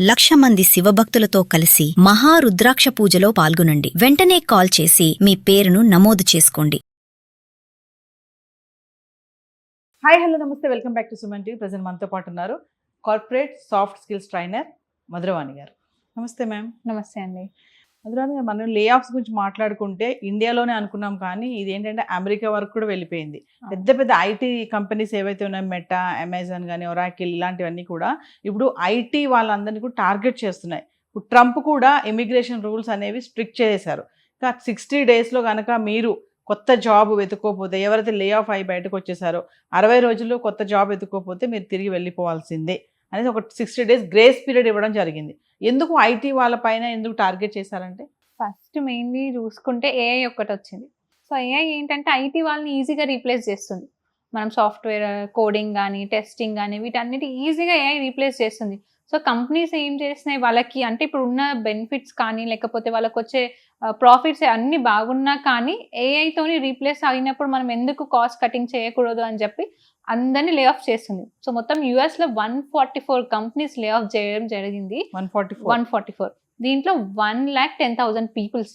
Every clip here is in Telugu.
1,00,000 మంది శివభక్తులతో కలిసి మహారుద్రాక్ష పూజలో పాల్గొనండి. వెంటనే కాల్ చేసి మీ పేరును నమోదు చేసుకోండి. హాయ్ హలో నమస్తే, welcome back to Suman TV. Present మనతో పాటు ఉన్నారు corporate soft skills trainer Madhuravani గారు. నమస్తే మ్యామ్. నమస్తే అండి. మధురవాణి గారు, మనం లే ఆఫ్స్ గురించి మాట్లాడుకుంటే ఇండియాలోనే అనుకున్నాం, కానీ ఇది ఏంటంటే అమెరికా వరకు కూడా వెళ్ళిపోయింది. పెద్ద పెద్ద ఐటీ కంపెనీస్ ఏవైతే ఉన్నాయో, మెటా, అమెజాన్ కానీ, ఒరాకిల్ ఇలాంటివన్నీ కూడా ఇప్పుడు ఐటీ వాళ్ళందరినీ కూడా టార్గెట్ చేస్తున్నాయి. ఇప్పుడు ట్రంప్ కూడా ఇమిగ్రేషన్ రూల్స్ అనేవి స్ట్రిక్ట్ చేశారు. 60 డేస్లో కనుక మీరు కొత్త జాబ్ వెతుక్కోపోతే, ఎవరైతే లే ఆఫ్ అయ్యి బయటకు వచ్చేసారో 60 రోజుల్లో కొత్త జాబ్ వెతుక్కోపోతే మీరు తిరిగి వెళ్ళిపోవాల్సిందే అనేది ఒక 60 డేస్ గ్రేస్ పీరియడ్ ఇవ్వడం జరిగింది. ఎందుకు ఐటీ వాళ్ళపైన ఎందుకు టార్గెట్ చేశారంటే, ఫస్ట్ మెయిన్లీ చూసుకుంటే ఏఐ ఒక్కటి వచ్చింది. సో ఏఐ ఏంటంటే ఐటీ వాళ్ళని ఈజీగా రీప్లేస్ చేస్తుంది. మనం సాఫ్ట్వేర్ కోడింగ్ కానీ, టెస్టింగ్ కానీ వీటన్నిటి ఈజీగా ఏఐ రీప్లేస్ చేస్తుంది. సో కంపెనీస్ ఏం చేసినాయి, వాళ్ళకి అంటే ఇప్పుడు ఉన్న బెనిఫిట్స్ కానీ, లేకపోతే వాళ్ళకి వచ్చే ప్రాఫిట్స్ అన్నీ బాగున్నా కానీ ఏఐతోని రీప్లేస్ అయినప్పుడు మనం ఎందుకు కాస్ట్ కటింగ్ చేయకూడదు అని చెప్పి అందరినీ లే ఆఫ్ చేస్తుంది. సో మొత్తం యూఎస్లో 144 కంపెనీస్ లే ఆఫ్ చేయడం జరిగింది. 144. దీంట్లో 1,10,000 పీపుల్స్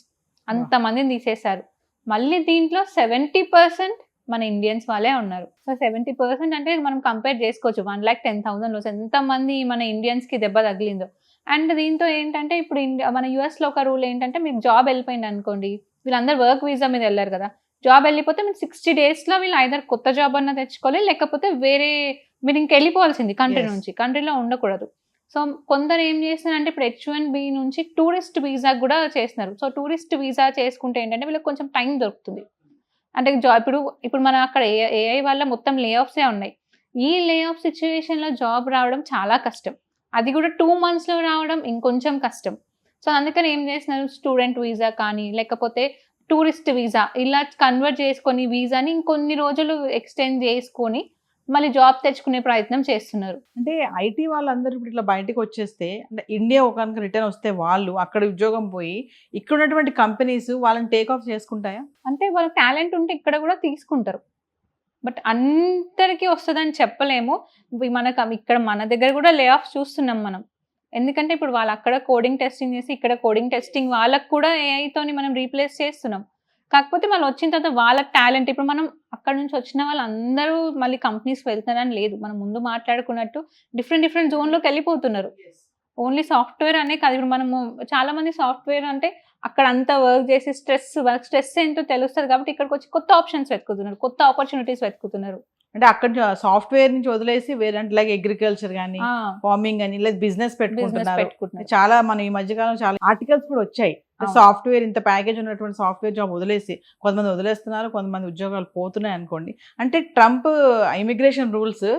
అంతమందిని తీసేశారు. మళ్ళీ దీంట్లో 70% మన ఇండియన్స్ వాళ్ళే ఉన్నారు. సో 70% అంటే మనం కంపేర్ చేసుకోవచ్చు 1,10,000లో ఎంతమంది మన ఇండియన్స్కి దెబ్బ తగిలిందో. అండ్ దీంతో ఏంటంటే ఇప్పుడు మన యూఎస్లో ఒక రూల్ ఏంటంటే, మీకు జాబ్ వెళ్ళిపోయింది అనుకోండి, వీళ్ళందరూ వర్క్ వీసా మీద వెళ్ళారు కదా, జాబ్ వెళ్ళిపోతే మీరు 60 డేస్లో వీళ్ళు ఐదర్ కొత్త జాబ్ అన్న తెచ్చుకోవాలి, లేకపోతే వేరే మీరు ఇంకెళ్ళిపోవాల్సింది కంట్రీ నుంచి, కంట్రీలో ఉండకూడదు. సో కొందరు ఏం చేస్తున్నారంటే ఇప్పుడు H1B నుంచి టూరిస్ట్ వీసా కూడా చేస్తున్నారు. సో టూరిస్ట్ వీసా చేసుకుంటే ఏంటంటే వీళ్ళకి కొంచెం టైం దొరుకుతుంది. అంటే ఇప్పుడు మనం అక్కడ ఏఐ వల్ల మొత్తం లే ఆఫ్సే ఉన్నాయి. ఈ లే ఆఫ్ సిచ్యువేషన్లో జాబ్ రావడం చాలా కష్టం. అది కూడా 2 monthsలో రావడం ఇంకొంచెం కష్టం. సో అందుకని ఏం చేస్తున్నారు, స్టూడెంట్ వీసా కానీ, లేకపోతే టూరిస్ట్ వీసా ఇలా కన్వర్ట్ చేసుకొని వీసాని ఇంకొన్ని రోజులు ఎక్స్టెండ్ చేసుకొని మళ్ళీ జాబ్ తెచ్చుకునే ప్రయత్నం చేస్తున్నారు. అంటే ఐటీ వాళ్ళందరూ ఇప్పుడు ఇట్లా బయటకు వచ్చేస్తే, అంటే ఇండియా ఒక కనుక రిటర్న్ వస్తే వాళ్ళు అక్కడ ఉద్యోగం పోయి ఇక్కడ ఉన్నటువంటి కంపెనీస్ వాళ్ళని టేక్ ఆఫ్ చేసుకుంటాయా? అంటే వాళ్ళ టాలెంట్ ఉంటే ఇక్కడ కూడా తీసుకుంటారు. బట్ అందరికీ వస్తుందని చెప్పలేము. మనకు ఇక్కడ మన దగ్గర కూడా లే ఆఫ్ చూస్తున్నాం మనం. ఎందుకంటే ఇప్పుడు వాళ్ళు అక్కడ కోడింగ్ టెస్టింగ్ చేసి ఇక్కడ కోడింగ్ టెస్టింగ్ వాళ్ళకు కూడా ఏఐతోని మనం రీప్లేస్ చేస్తున్నాం. కాకపోతే వాళ్ళు వచ్చిన తర్వాత వాళ్ళ టాలెంట్, ఇప్పుడు మనం అక్కడ నుంచి వచ్చిన వాళ్ళందరూ మళ్ళీ కంపెనీస్కి వెళ్తున్నారని లేదు. మనం ముందు మాట్లాడుకున్నట్టు డిఫరెంట్ జోన్లోకి వెళ్ళిపోతున్నారు. ఓన్లీ సాఫ్ట్వేర్ అనే కాదు. ఇప్పుడు మనము చాలా మంది సాఫ్ట్వేర్ అంటే అక్కడ అంతా వర్క్ చేసి వర్క్ స్ట్రెస్ ఏంటో తెలుస్తుంది కాబట్టి ఇక్కడికి వచ్చి కొత్త ఆప్షన్స్ వెతుకుతున్నారు, కొత్త ఆపర్చునిటీస్ వెతుకుతున్నారు. అంటే అక్కడ సాఫ్ట్వేర్ నుంచి వదిలేసి వేరే అంటే లైక్ అగ్రికల్చర్ కానీ, ఫార్మింగ్ అని, లేదా బిజినెస్ పెట్టుకుంటున్నారు. చాలా మన ఈ మధ్యకాలం చాలా ఆర్టికల్స్ కూడా వచ్చాయి. సాఫ్ట్వేర్ ఇంత ప్యాకేజ్ ఉన్నటువంటి సాఫ్ట్వేర్ జాబ్ వదిలేసి కొంతమంది వదిలేస్తున్నారు, కొంతమంది ఉద్యోగాలు పోతున్నాయి అనుకోండి. అంటే ట్రంప్ ఇమిగ్రేషన్ రూల్స్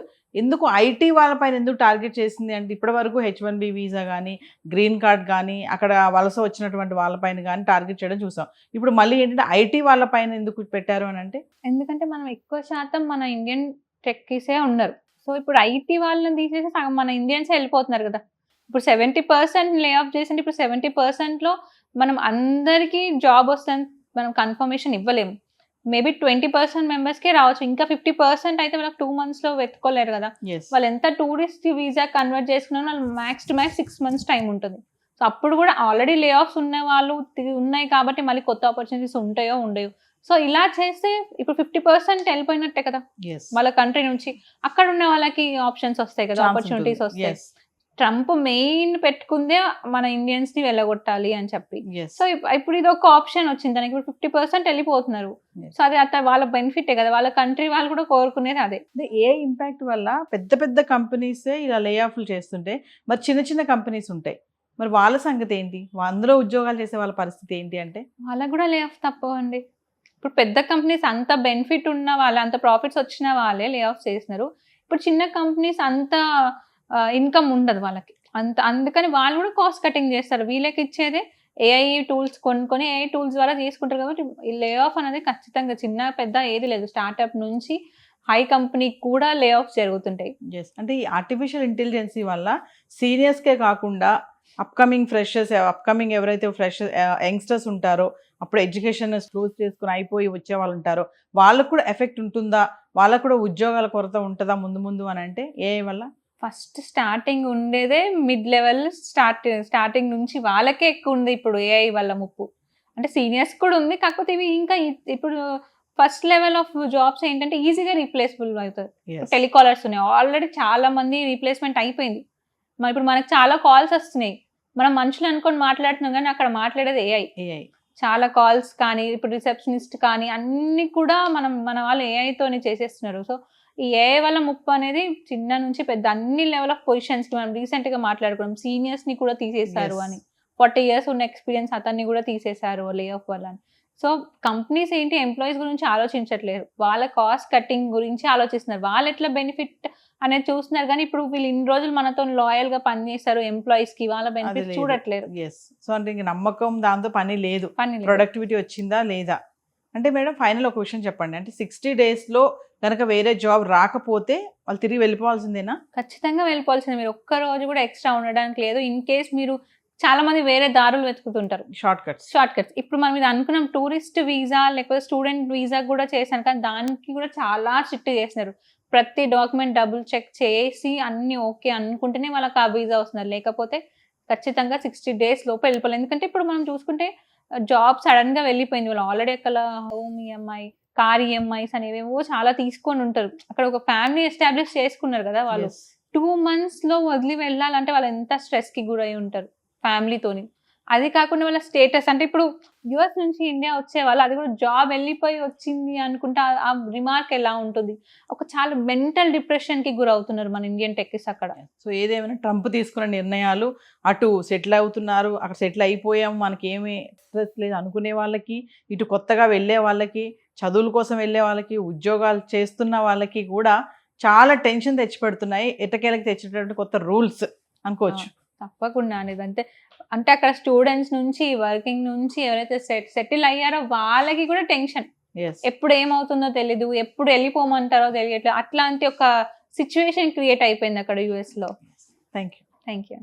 ఎందుకు ఐటీ వాళ్ళపైన ఎందుకు టార్గెట్ చేసింది అంటే, ఇప్పటి వరకు H1B వీసా కానీ, గ్రీన్ కార్డ్ కానీ, అక్కడ వలస వచ్చినటువంటి వాళ్ళపైన కానీ టార్గెట్ చేయడం చూసాం. ఇప్పుడు మళ్ళీ ఏంటంటే ఐటీ వాళ్ళపైన ఎందుకు పెట్టారు అని అంటే, ఎందుకంటే మనం ఎక్కువ శాతం మన ఇండియన్ టెక్కీసే ఉన్నారు. సో ఇప్పుడు ఐటీ వాళ్ళని తీసేసి సగం మన ఇండియన్సే వెళ్ళిపోతున్నారు కదా. ఇప్పుడు 70% లే ఆఫ్ చేసి, ఇప్పుడు 70%లో మనం అందరికీ జాబ్ వస్తుందని మనం కన్ఫర్మేషన్ ఇవ్వలేము. మేబీ 20% మెంబర్స్కే రావచ్చు. ఇంకా 50% అయితే వాళ్ళకి 2 monthsలో వెతుకోలేరు కదా. వాళ్ళు ఎంత టూరిస్ట్ వీసా కన్వర్ట్ చేసుకున్నా వాళ్ళు max to max 6 months time ఉంటుంది. సో అప్పుడు కూడా ఆల్రెడీ లే ఆఫ్స్ ఉన్న వాళ్ళు ఉన్నాయి కాబట్టి మళ్ళీ కొత్త ఆపర్చునిటీస్ ఉంటాయో ఉండయో. సో ఇలా చేస్తే ఇప్పుడు 50% వెళ్ళిపోయినట్టే కదా వాళ్ళ కంట్రీ నుంచి. అక్కడ ఉన్న వాళ్ళకి ఆప్షన్స్ వస్తాయి కదా, ఆపర్చునిటీస్ వస్తాయి. ట్రంప్ మెయిన్ పెట్టుకుందే మన ఇండియన్స్ ని వెళ్ళగొట్టాలి అని చెప్పి. సో ఇప్పుడు ఇది ఒక ఆప్షన్ వచ్చింది దానికి. ఇప్పుడు 50% వెళ్ళిపోతున్నారు. సో అది వాళ్ళ బెనిఫిటే కదా, వాళ్ళ కంట్రీ వాళ్ళు కూడా కోరుకునేది అదే. ఏ ఇంపాక్ట్ వల్ల పెద్ద పెద్ద కంపెనీస్ ఇలా లే ఆఫ్లు చేస్తుంటే, మరి చిన్న చిన్న కంపెనీస్ ఉంటాయి, మరి వాళ్ళ సంగతి ఏంటి? అందులో ఉద్యోగాలు చేసే వాళ్ళ పరిస్థితి ఏంటి అంటే, వాళ్ళకు కూడా లే ఆఫ్ తప్పవండి. ఇప్పుడు పెద్ద కంపెనీస్ అంత బెనిఫిట్ ఉన్న వాళ్ళే, అంత ప్రాఫిట్స్ వచ్చిన వాళ్ళే లే ఆఫ్ చేస్తున్నారు. ఇప్పుడు చిన్న కంపెనీస్ అంత ఇన్కమ్ ఉండదు వాళ్ళకి అందుకని వాళ్ళు కూడా కాస్ట్ కటింగ్ చేస్తారు. వీళ్ళకి ఇచ్చేదే ఏఐ టూల్స్ కొనుక్కొని ఏఐ టూల్స్ ద్వారా తీసుకుంటారు. కాబట్టి లే ఆఫ్ అనేది ఖచ్చితంగా చిన్న పెద్ద ఏది లేదు, స్టార్ట్అప్ నుంచి హై కంపెనీ కూడా లే ఆఫ్ జరుగుతుంటాయి. అంటే ఈ ఆర్టిఫిషియల్ ఇంటెలిజెన్సీ వల్ల సీనియర్స్కే కాకుండా అప్కమింగ్ ఫ్రెషర్స్, అప్కమింగ్ ఎవరైతే ఫ్రెషర్స్ యంగ్స్టర్స్ ఉంటారో, అప్పుడు ఎడ్యుకేషన్ క్లోజ్ చేసుకుని అయిపోయి వచ్చే వాళ్ళు ఉంటారో, వాళ్ళకు కూడా ఎఫెక్ట్ ఉంటుందా? వాళ్ళకు కూడా ఉద్యోగాల కొరత ఉంటుందా ముందు ముందు అని అంటే ఏఐ వల్ల? ఫస్ట్ స్టార్టింగ్ ఉండేదే మిడ్ లెవెల్ స్టార్టింగ్ నుంచి వాళ్ళకే ఎక్కువ ఉంది ఇప్పుడు ఏఐ వల్ల ముప్పు. అంటే సీనియర్స్ కూడా ఉంది, కాకపోతే ఇవి ఇంకా ఇప్పుడు ఫస్ట్ లెవెల్ ఆఫ్ జాబ్స్ ఏంటంటే ఈజీగా రీప్లేసబుల్ అవుతారు. టెలికాలర్స్ ఉన్నాయి, ఆల్రెడీ చాలా మంది రీప్లేస్మెంట్ అయిపోయింది. మరి ఇప్పుడు మనకు చాలా కాల్స్ వస్తున్నాయి, మనం మనుషులు అనుకొని మాట్లాడుతున్నాం కానీ అక్కడ మాట్లాడేది ఏఐ. చాలా కాల్స్ కానీ ఇప్పుడు రిసెప్షనిస్ట్ కానీ అన్ని కూడా మన వాళ్ళు ఏఐతోనే చేసేస్తున్నారు. సో ఈ ఏఐ వల్ల ముప్పు అనేది చిన్న నుంచి పెద్ద అన్ని లెవెల్ ఆఫ్ పొజిషన్స్ కి మనం రీసెంట్ గా మాట్లాడుకున్నాం, సీనియర్స్ ని కూడా తీసేశారు అని. 40 years ఉన్న ఎక్స్పీరియన్స్ అతన్ని కూడా తీసేశారు లే ఆఫ్ వల్ల అని. సో కంపెనీస్ ఏంటి ఎంప్లాయీస్ గురించి ఆలోచించట్లేదు, వాళ్ళ కాస్ట్ కట్టింగ్ గురించి ఆలోచిస్తున్నారు, వాళ్ళు ఎట్లా బెనిఫిట్ అనేది చూస్తున్నారు. కానీ ఇప్పుడు వీళ్ళు ఇన్ని రోజులు మనతో లాయల్ గా పనిచేస్తారు ఎంప్లాయీస్ కి, వాళ్ళ బెనిఫిట్ చూడట్లేదు. సో అంటే ఇంక నమ్మకం దాంతో పని లేదు, ప్రొడక్టివిటీ వచ్చిందా లేదా. అంటే మేడం ఫైనల్ ఒక విషయం చెప్పండి, అంటే 60 days లో కనుక వేరే జాబ్ రాకపోతే వాళ్ళు తిరిగి వెళ్ళిపోవాల్సిందేనా? ఖచ్చితంగా వెళ్ళిపోవాల్సిందే, మీరు ఒక్క రోజు కూడా ఎక్స్ట్రా ఉండడానికి లేదు. ఇన్ కేస్ మీరు చాలా మంది వేరే దారులు వెతుకుతుంటారు, షార్ట్ కట్స్. ఇప్పుడు మనం ఇది అనుకున్నాం టూరిస్ట్ వీసా లేకపోతే స్టూడెంట్ వీసా కూడా చేశాను, కానీ దానికి కూడా చాలా స్ట్రిక్ట్ చేస్తున్నారు. ప్రతి డాక్యుమెంట్ డబుల్ చెక్ చేసి అన్ని ఓకే అనుకుంటేనే వాళ్ళకి ఆ వీసా వస్తున్నారు, లేకపోతే ఖచ్చితంగా 60 days లోపు వెళ్ళిపోవాలి. ఎందుకంటే ఇప్పుడు మనం చూసుకుంటే జాబ్ సడన్ గా వెళ్ళిపోయింది, వాళ్ళు ఆల్రెడీ అక్కడ హోమ్ ఈఎంఐ, కార్ ఈఎంఐస్ అనేవేవో చాలా తీసుకొని ఉంటారు. అక్కడ ఒక ఫ్యామిలీ ఎస్టాబ్లిష్ చేసుకున్నారు కదా వాళ్ళు, 2 months లో వదిలి వెళ్ళాలంటే వాళ్ళు ఎంత స్ట్రెస్ కి గురై ఉంటారు ఫ్యామిలీతోని. అది కాకుండా వాళ్ళ స్టేటస్ అంటే ఇప్పుడు యుఎస్ నుంచి ఇండియా వచ్చే వాళ్ళు, అది కూడా జాబ్ వెళ్ళిపోయి వచ్చింది అనుకుంటే ఆ రిమార్క్ ఎలా ఉంటుంది, ఒక చాలా మెంటల్ డిప్రెషన్ కి గురవుతున్నారు మన ఇండియన్ టెక్కీస్ అక్కడ. సో ఏదేమైనా ట్రంప్ తీసుకున్న నిర్ణయాలు, అటు సెటిల్ అవుతున్నారు, అక్కడ సెటిల్ అయిపోయాము మనకి ఏమీ స్ట్రెస్ లేదు అనుకునే వాళ్ళకి, ఇటు కొత్తగా వెళ్ళే వాళ్ళకి, చదువుల కోసం వెళ్ళే వాళ్ళకి, ఉద్యోగాలు చేస్తున్న వాళ్ళకి కూడా చాలా టెన్షన్ తెచ్చిపెడుతున్నాయి, ఎట్టకేలకు తెచ్చేటటువంటి కొత్త రూల్స్ అనుకోవచ్చు. తప్పకుండా అనేది అంటే అక్కడ స్టూడెంట్స్ నుంచి వర్కింగ్ నుంచి ఎవరైతే సెటిల్ అయ్యారో వాళ్ళకి కూడా టెన్షన్, ఎప్పుడు ఏమవుతుందో తెలీదు, ఎప్పుడు వెళ్ళిపోమంటారో తెలియట్లేదు, అట్లాంటి ఒక సిచ్యువేషన్ క్రియేట్ అయిపోయింది అక్కడ యుఎస్ లో. Thank you. Thank you.